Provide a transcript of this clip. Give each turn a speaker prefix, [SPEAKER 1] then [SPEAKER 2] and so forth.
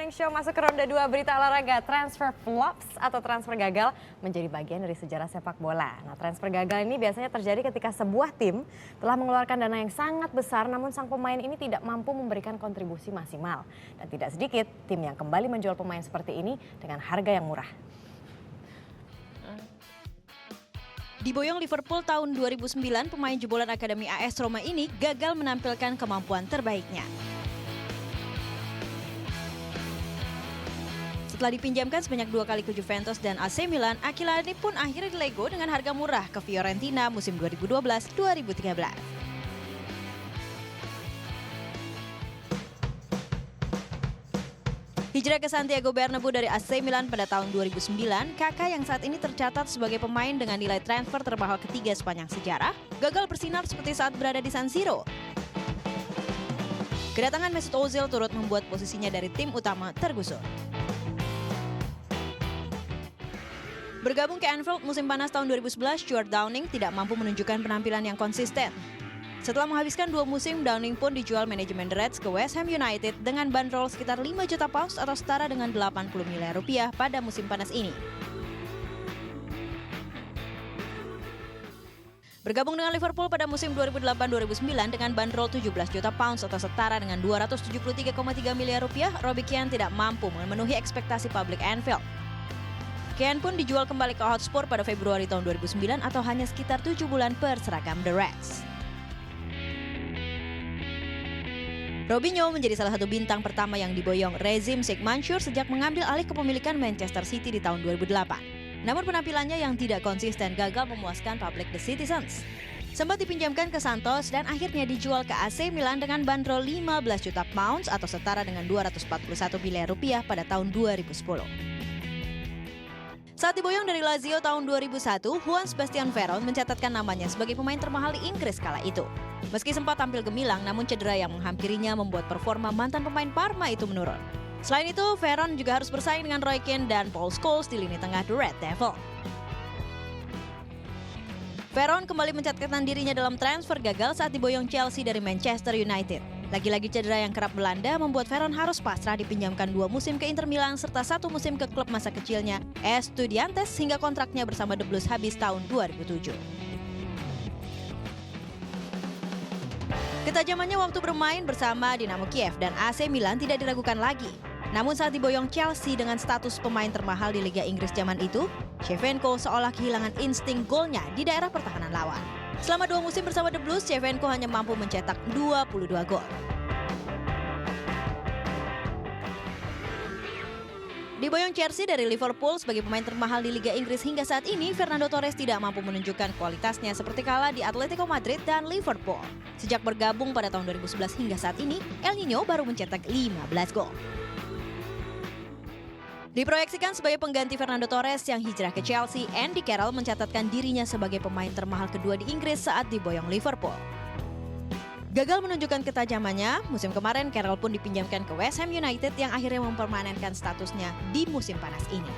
[SPEAKER 1] Morning Show masuk ke ronde 2 berita olahraga. Transfer flops atau transfer gagal menjadi bagian dari sejarah sepak bola. Nah, transfer gagal ini biasanya terjadi ketika sebuah tim telah mengeluarkan dana yang sangat besar namun sang pemain ini tidak mampu memberikan kontribusi maksimal. Dan tidak sedikit tim yang kembali menjual pemain seperti ini dengan harga yang murah.
[SPEAKER 2] Diboyong Liverpool tahun 2009, pemain jebolan Akademi AS Roma ini gagal menampilkan kemampuan terbaiknya. Setelah dipinjamkan sebanyak 2 kali ke Juventus dan AC Milan, Aquilani pun akhirnya dilego dengan harga murah ke Fiorentina musim 2012-2013. Hijrah ke Santiago Bernabeu dari AC Milan pada tahun 2009, Kakak yang saat ini tercatat sebagai pemain dengan nilai transfer termahal ketiga sepanjang sejarah, gagal bersinar seperti saat berada di San Siro. Kedatangan Mesut Ozil turut membuat posisinya dari tim utama tergusur. Bergabung ke Anfield musim panas tahun 2011, Stuart Downing tidak mampu menunjukkan penampilan yang konsisten. Setelah menghabiskan 2 musim, Downing pun dijual manajemen The Reds ke West Ham United dengan bandrol sekitar 5 juta pounds atau setara dengan 80 miliar rupiah pada musim panas ini. Bergabung dengan Liverpool pada musim 2008-2009 dengan bandrol 17 juta pounds atau setara dengan 273,3 miliar rupiah, Robbie Keane tidak mampu memenuhi ekspektasi publik Anfield. Keane pun dijual kembali ke Hotspur pada Februari tahun 2009 atau hanya sekitar 7 bulan per seragam The Reds. Robinho menjadi salah satu bintang pertama yang diboyong rezim Sheikh Mansour sejak mengambil alih kepemilikan Manchester City di tahun 2008. Namun penampilannya yang tidak konsisten gagal memuaskan public the citizens. Sempat dipinjamkan ke Santos dan akhirnya dijual ke AC Milan dengan bandrol 15 juta pounds atau setara dengan 241 miliar rupiah pada tahun 2010. Saat diboyong dari Lazio tahun 2001, Juan Sebastian Veron mencatatkan namanya sebagai pemain termahal di Inggris kala itu. Meski sempat tampil gemilang, namun cedera yang menghampirinya membuat performa mantan pemain Parma itu menurun. Selain itu, Veron juga harus bersaing dengan Roy Keane dan Paul Scholes di lini tengah The Red Devil. Veron kembali mencatatkan dirinya dalam transfer gagal saat diboyong Chelsea dari Manchester United. Lagi-lagi cedera yang kerap melanda membuat Veron harus pasrah dipinjamkan 2 musim ke Inter Milan serta 1 musim ke klub masa kecilnya Estudiantes hingga kontraknya bersama The Blues habis tahun 2007. Ketajamannya waktu bermain bersama Dinamo Kiev dan AC Milan tidak diragukan lagi. Namun saat diboyong Chelsea dengan status pemain termahal di Liga Inggris zaman itu, Shevchenko seolah kehilangan insting golnya di daerah pertahanan lawan. Selama 2 musim bersama The Blues, Shevchenko hanya mampu mencetak 22 gol. Diboyong Chelsea dari Liverpool sebagai pemain termahal di Liga Inggris hingga saat ini, Fernando Torres tidak mampu menunjukkan kualitasnya seperti kala di Atletico Madrid dan Liverpool. Sejak bergabung pada tahun 2011 hingga saat ini, El Nino baru mencetak 15 gol. Diproyeksikan sebagai pengganti Fernando Torres yang hijrah ke Chelsea, Andy Carroll mencatatkan dirinya sebagai pemain termahal kedua di Inggris saat diboyong Liverpool. Gagal menunjukkan ketajamannya, musim kemarin Carroll pun dipinjamkan ke West Ham United yang akhirnya mempermanenkan statusnya di musim panas ini.